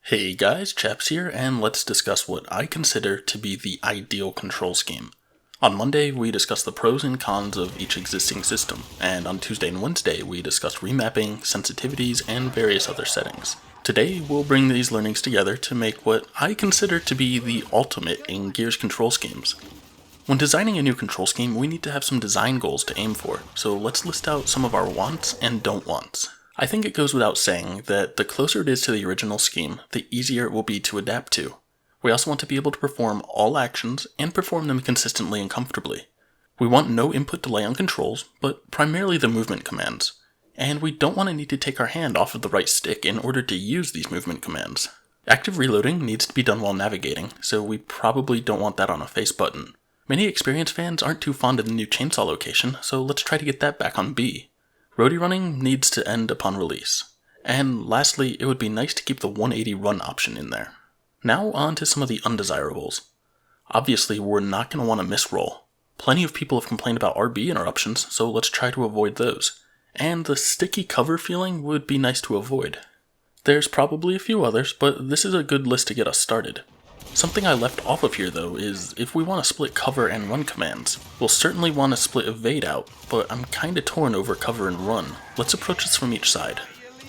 Hey guys, Chaps here, and let's discuss what I consider to be the ideal control scheme. On Monday, we discussed the pros and cons of each existing system, and on Tuesday and Wednesday, we discussed remapping, sensitivities, and various other settings. Today, we'll bring these learnings together to make what I consider to be the ultimate in Gears control schemes. When designing a new control scheme, we need to have some design goals to aim for, so let's list out some of our wants and don't wants. I think it goes without saying that the closer it is to the original scheme, the easier it will be to adapt to. We also want to be able to perform all actions and perform them consistently and comfortably. We want no input delay on controls, but primarily the movement commands. And we don't want to need to take our hand off of the right stick in order to use these movement commands. Active reloading needs to be done while navigating, so we probably don't want that on a face button. Many experienced fans aren't too fond of the new chainsaw location, so let's try to get that back on B. Roadie running needs to end upon release. And lastly, it would be nice to keep the 180 run option in there. Now on to some of the undesirables. Obviously, we're not going to want to misroll. Plenty of people have complained about RB interruptions, so let's try to avoid those. And the sticky cover feeling would be nice to avoid. There's probably a few others, but this is a good list to get us started. Something I left off of here though is if we want to split cover and run commands. We'll certainly want to split evade out, but I'm kinda torn over cover and run. Let's approach this from each side.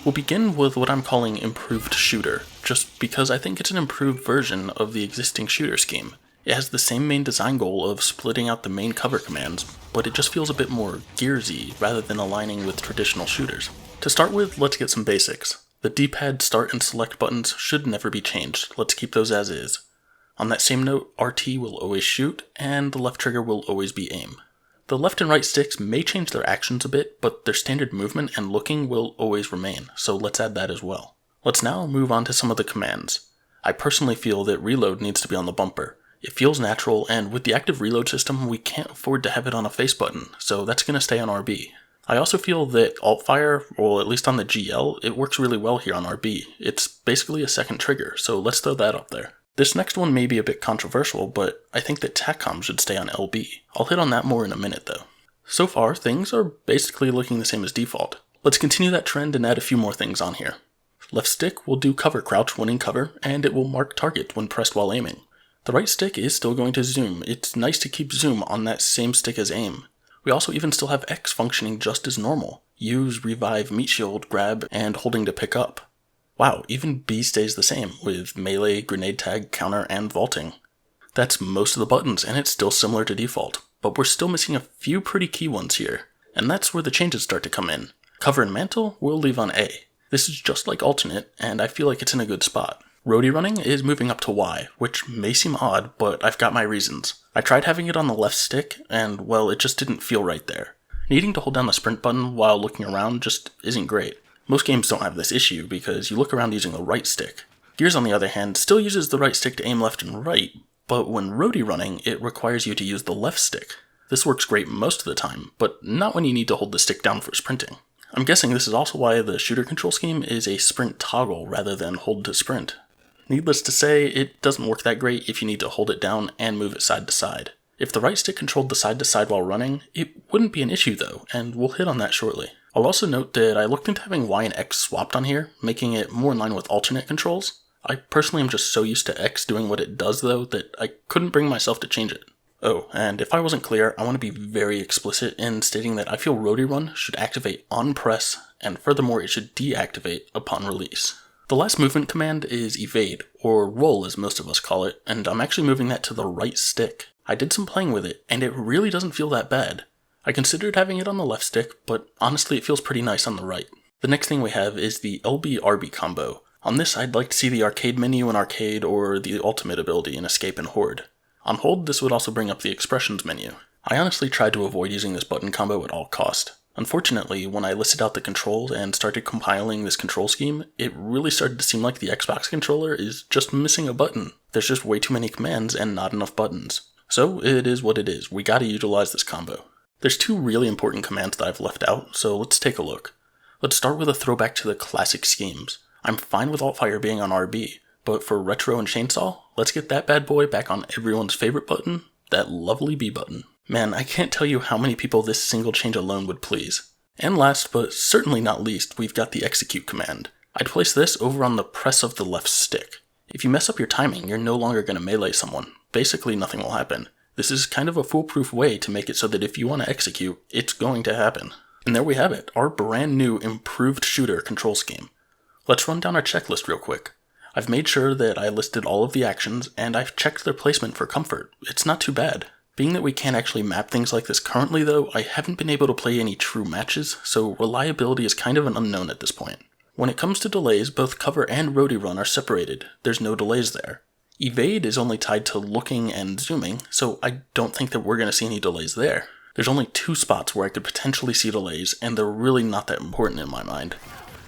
We'll begin with what I'm calling improved shooter, just because I think it's an improved version of the existing shooter scheme. It has the same main design goal of splitting out the main cover commands, but it just feels a bit more Gearsy rather than aligning with traditional shooters. To start with, let's get some basics. The D-pad start and select buttons should never be changed. Let's keep those as is. On that same note, RT will always shoot, and the left trigger will always be aim. The left and right sticks may change their actions a bit, but their standard movement and looking will always remain, so let's add that as well. Let's now move on to some of the commands. I personally feel that reload needs to be on the bumper. It feels natural, and with the active reload system, we can't afford to have it on a face button, so that's going to stay on RB. I also feel that alt-fire, or at least on the GL, it works really well here on RB. It's basically a second trigger, so let's throw that up there. This next one may be a bit controversial, but I think that Tac-Com should stay on LB. I'll hit on that more in a minute though. So far, things are basically looking the same as default. Let's continue that trend and add a few more things on here. Left stick will do cover crouch when in cover, and it will mark target when pressed while aiming. The right stick is still going to zoom. It's nice to keep zoom on that same stick as aim. We also even still have X functioning just as normal. Use, revive, meat shield, grab, and holding to pick up. Wow, even B stays the same, with melee, grenade tag, counter, and vaulting. That's most of the buttons, and it's still similar to default, but we're still missing a few pretty key ones here, and that's where the changes start to come in. Cover and mantle, we'll leave on A. This is just like alternate, and I feel like it's in a good spot. Roadie running is moving up to Y, which may seem odd, but I've got my reasons. I tried having it on the left stick, and well, it just didn't feel right there. Needing to hold down the sprint button while looking around just isn't great. Most games don't have this issue because you look around using the right stick. Gears, on the other hand, still uses the right stick to aim left and right, but when roadie running, it requires you to use the left stick. This works great most of the time, but not when you need to hold the stick down for sprinting. I'm guessing this is also why the shooter control scheme is a sprint toggle rather than hold to sprint. Needless to say, it doesn't work that great if you need to hold it down and move it side to side. If the right stick controlled the side to side while running, it wouldn't be an issue though, and we'll hit on that shortly. I'll also note that I looked into having Y and X swapped on here, making it more in line with alternate controls. I personally am just so used to X doing what it does though that I couldn't bring myself to change it. Oh, and if I wasn't clear, I want to be very explicit in stating that I feel roadie run should activate on press, and furthermore it should deactivate upon release. The last movement command is evade, or roll as most of us call it, and I'm actually moving that to the right stick. I did some playing with it, and it really doesn't feel that bad. I considered having it on the left stick, but honestly it feels pretty nice on the right. The next thing we have is the LB-RB combo. On this I'd like to see the arcade menu in arcade or the ultimate ability in escape and horde. On hold this would also bring up the expressions menu. I honestly tried to avoid using this button combo at all cost. Unfortunately, when I listed out the controls and started compiling this control scheme, it really started to seem like the Xbox controller is just missing a button. There's just way too many commands and not enough buttons. So it is what it is, we gotta utilize this combo. There's two really important commands that I've left out, so let's take a look. Let's start with a throwback to the classic schemes. I'm fine with alt-fire being on RB, but for retro and chainsaw, let's get that bad boy back on everyone's favorite button, that lovely B button. Man, I can't tell you how many people this single change alone would please. And last, but certainly not least, we've got the execute command. I'd place this over on the press of the left stick. If you mess up your timing, you're no longer going to melee someone. Basically, nothing will happen. This is kind of a foolproof way to make it so that if you want to execute, it's going to happen. And there we have it, our brand new improved shooter control scheme. Let's run down our checklist real quick. I've made sure that I listed all of the actions, and I've checked their placement for comfort. It's not too bad. Being that we can't actually map things like this currently though, I haven't been able to play any true matches, so reliability is kind of an unknown at this point. When it comes to delays, both cover and roadie run are separated. There's no delays there. Evade is only tied to looking and zooming, so I don't think that we're going to see any delays there. There's only 2 spots where I could potentially see delays, and they're really not that important in my mind.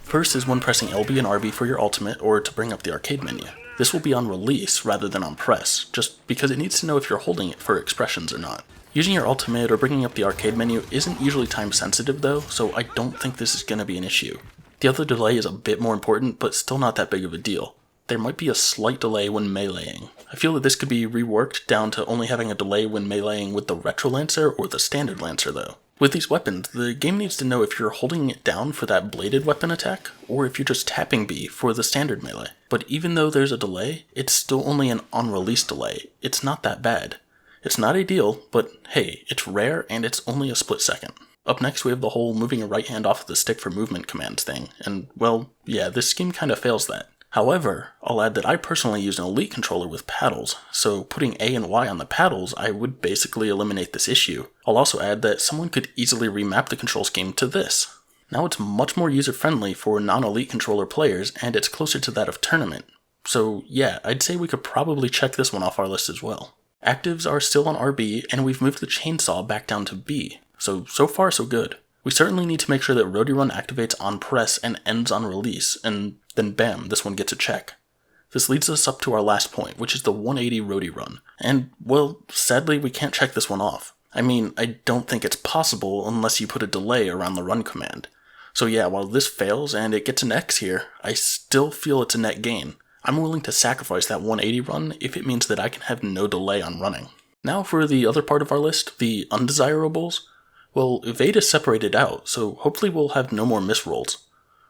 First is when pressing LB and RB for your ultimate or to bring up the arcade menu. This will be on release rather than on press, just because it needs to know if you're holding it for expressions or not. Using your ultimate or bringing up the arcade menu isn't usually time sensitive though, so I don't think this is going to be an issue. The other delay is a bit more important, but still not that big of a deal. There might be a slight delay when meleeing. I feel that this could be reworked down to only having a delay when meleeing with the Retro Lancer or the Standard Lancer though. With these weapons, the game needs to know if you're holding it down for that bladed weapon attack, or if you're just tapping B for the standard melee. But even though there's a delay, it's still only an on-release delay. It's not that bad. It's not ideal, but hey, it's rare and it's only a split second. Up next we have the whole moving your right hand off of the stick for movement commands thing, and well, yeah, this scheme kinda fails that. However, I'll add that I personally use an Elite controller with paddles, so putting A and Y on the paddles, I would basically eliminate this issue. I'll also add that someone could easily remap the control scheme to this. Now it's much more user-friendly for non-Elite controller players, and it's closer to that of Tournament. So yeah, I'd say we could probably check this one off our list as well. Actives are still on RB, and we've moved the chainsaw back down to B, so far so good. We certainly need to make sure that Roadie Run activates on press and ends on release, and then bam, this one gets a check. This leads us up to our last point, which is the 180 Roadie Run. And, well, sadly we can't check this one off. I mean, I don't think it's possible unless you put a delay around the run command. So yeah, while this fails and it gets an X here, I still feel it's a net gain. I'm willing to sacrifice that 180 run if it means that I can have no delay on running. Now for the other part of our list, the undesirables. Well, Evade is separated out, so hopefully we'll have no more misrolls.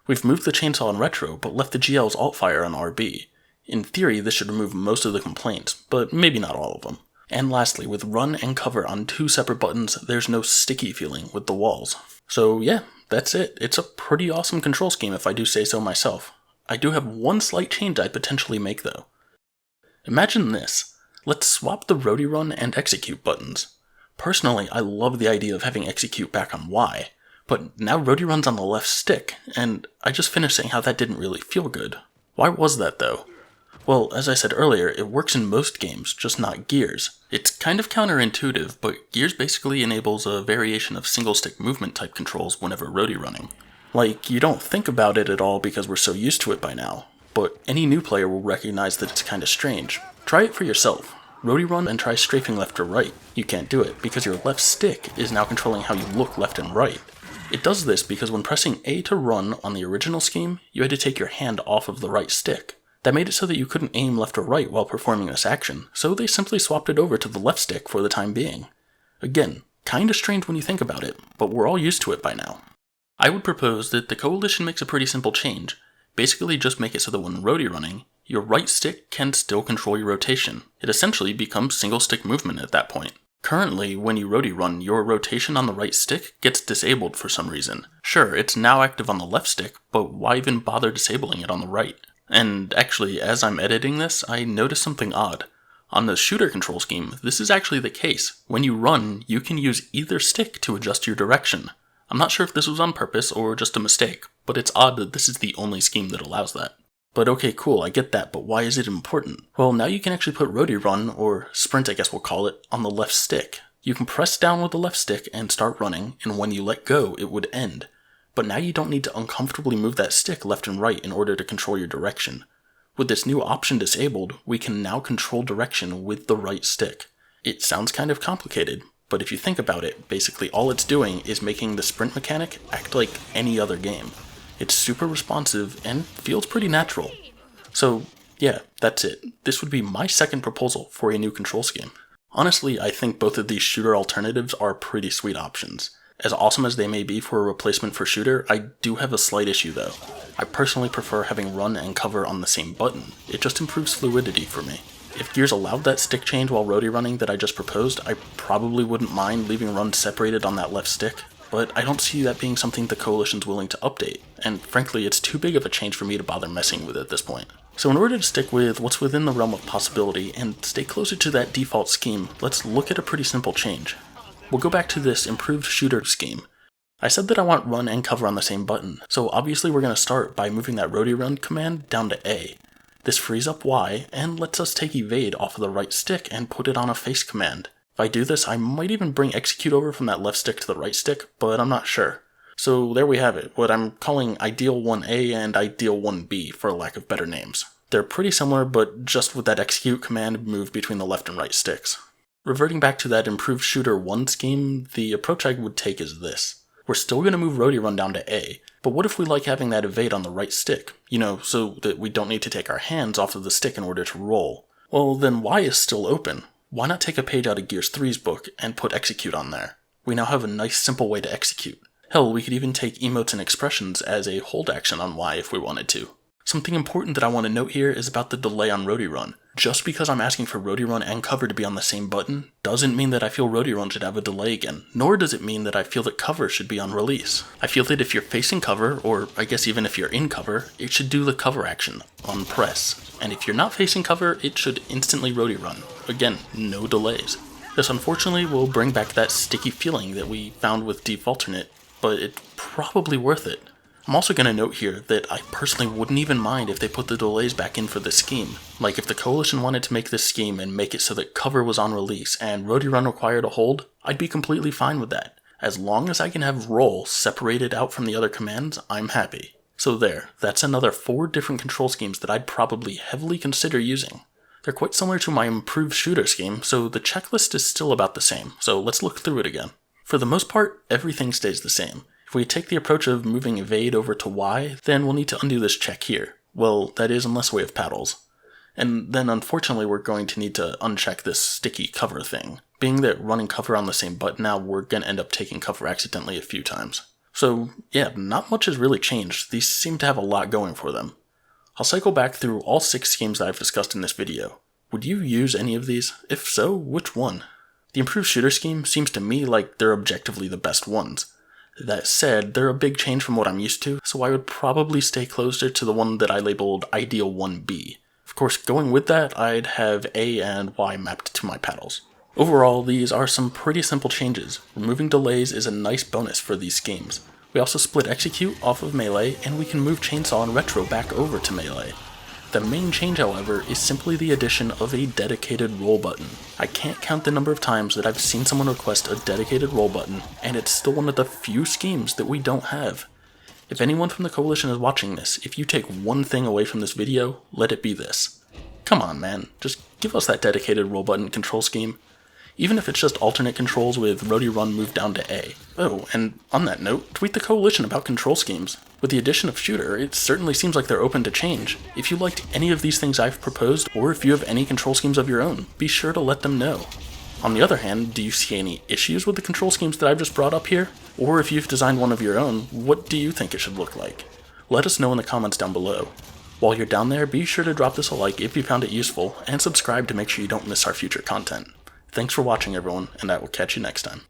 We've moved the chainsaw on retro, but left the GL's alt-fire on RB. In theory, this should remove most of the complaints, but maybe not all of them. And lastly, with run and cover on 2 separate buttons, there's no sticky feeling with the walls. So yeah, that's it. It's a pretty awesome control scheme if I do say so myself. I do have one slight change I'd potentially make though. Imagine this. Let's swap the Roadie Run and Execute buttons. Personally, I love the idea of having Execute back on Y, but now Roadie Run's on the left stick, and I just finished saying how that didn't really feel good. Why was that though? Well, as I said earlier, it works in most games, just not Gears. It's kind of counterintuitive, but Gears basically enables a variation of single-stick movement type controls whenever Roadie running. Like, you don't think about it at all because we're so used to it by now, but any new player will recognize that it's kinda strange. Try it for yourself. Roadie Run and try strafing left or right. You can't do it, because your left stick is now controlling how you look left and right. It does this because when pressing A to run on the original scheme, you had to take your hand off of the right stick. That made it so that you couldn't aim left or right while performing this action, so they simply swapped it over to the left stick for the time being. Again, kinda strange when you think about it, but we're all used to it by now. I would propose that the Coalition makes a pretty simple change. Basically just make it so that when roadie running, your right stick can still control your rotation. It essentially becomes single stick movement at that point. Currently, when you roadie run, your rotation on the right stick gets disabled for some reason. Sure, it's now active on the left stick, but why even bother disabling it on the right? And actually, as I'm editing this, I noticed something odd. On the shooter control scheme, this is actually the case. When you run, you can use either stick to adjust your direction. I'm not sure if this was on purpose or just a mistake, but it's odd that this is the only scheme that allows that. But okay, cool, I get that, but why is it important? Well, now you can actually put roadie run, or sprint I guess we'll call it, on the left stick. You can press down with the left stick and start running, and when you let go, it would end. But now you don't need to uncomfortably move that stick left and right in order to control your direction. With this new option disabled, we can now control direction with the right stick. It sounds kind of complicated, but if you think about it, basically all it's doing is making the sprint mechanic act like any other game. It's super responsive and feels pretty natural. So yeah, that's it. This would be my second proposal for a new control scheme. Honestly, I think both of these shooter alternatives are pretty sweet options. As awesome as they may be for a replacement for shooter, I do have a slight issue though. I personally prefer having run and cover on the same button. It just improves fluidity for me. If Gears allowed that stick change while roadie running that I just proposed, I probably wouldn't mind leaving run separated on that left stick, but I don't see that being something the Coalition's willing to update, and frankly it's too big of a change for me to bother messing with at this point. So in order to stick with what's within the realm of possibility and stay closer to that default scheme, let's look at a pretty simple change. We'll go back to this improved shooter scheme. I said that I want run and cover on the same button, so obviously we're going to start by moving that roadie run command down to A. This frees up Y and lets us take evade off of the right stick and put it on a face command. If I do this, I might even bring execute over from that left stick to the right stick, but I'm not sure. So there we have it, what I'm calling Ideal 1A and Ideal 1B for lack of better names. They're pretty similar, but just with that execute command moved between the left and right sticks. Reverting back to that improved shooter 1 scheme, the approach I would take is this. We're still going to move roadie run down to A, but what if we like having that evade on the right stick? So that we don't need to take our hands off of the stick in order to roll. Well, then Y is still open. Why not take a page out of Gears 3's book and put execute on there? We now have a nice simple way to execute. Hell, we could even take emotes and expressions as a hold action on Y if we wanted to. Something important that I want to note here is about the delay on roadie run. Just because I'm asking for roadie run and cover to be on the same button doesn't mean that I feel roadie run should have a delay again, nor does it mean that I feel that cover should be on release. I feel that if you're facing cover, or I guess even if you're in cover, it should do the cover action on press. And if you're not facing cover, it should instantly roadie run. Again, no delays. This unfortunately will bring back that sticky feeling that we found with Deep Alternate, but it's probably worth it. I'm also going to note here that I personally wouldn't even mind if they put the delays back in for this scheme. Like if the Coalition wanted to make this scheme and make it so that cover was on release and roadie run required a hold, I'd be completely fine with that. As long as I can have roll separated out from the other commands, I'm happy. So there, that's another 4 different control schemes that I'd probably heavily consider using. They're quite similar to my improved shooter scheme, so the checklist is still about the same, so let's look through it again. For the most part, everything stays the same. If we take the approach of moving evade over to Y, then we'll need to undo this check here. Well, that is unless we have paddles. And then unfortunately we're going to need to uncheck this sticky cover thing. Being that running cover on the same button now, we're going to end up taking cover accidentally a few times. So yeah, not much has really changed. These seem to have a lot going for them. I'll cycle back through all 6 schemes that I've discussed in this video. Would you use any of these? If so, which one? The improved shooter scheme seems to me like they're objectively the best ones. That said, they're a big change from what I'm used to, so I would probably stay closer to the one that I labeled Ideal 1B. Of course, going with that, I'd have A and Y mapped to my paddles. Overall, these are some pretty simple changes. Removing delays is a nice bonus for these schemes. We also split execute off of melee, and we can move chainsaw and retro back over to melee. The main change, however, is simply the addition of a dedicated roll button. I can't count the number of times that I've seen someone request a dedicated roll button, and it's still one of the few schemes that we don't have. If anyone from the Coalition is watching this, if you take one thing away from this video, let it be this. Come on, man, just give us that dedicated roll button control scheme. Even if it's just alternate controls with roadie run moved down to A. Oh, and on that note, tweet the Coalition about control schemes. With the addition of shooter, it certainly seems like they're open to change. If you liked any of these things I've proposed, or if you have any control schemes of your own, be sure to let them know. On the other hand, do you see any issues with the control schemes that I've just brought up here? Or if you've designed one of your own, what do you think it should look like? Let us know in the comments down below. While you're down there, be sure to drop this a like if you found it useful, and subscribe to make sure you don't miss our future content. Thanks for watching, everyone, and I will catch you next time.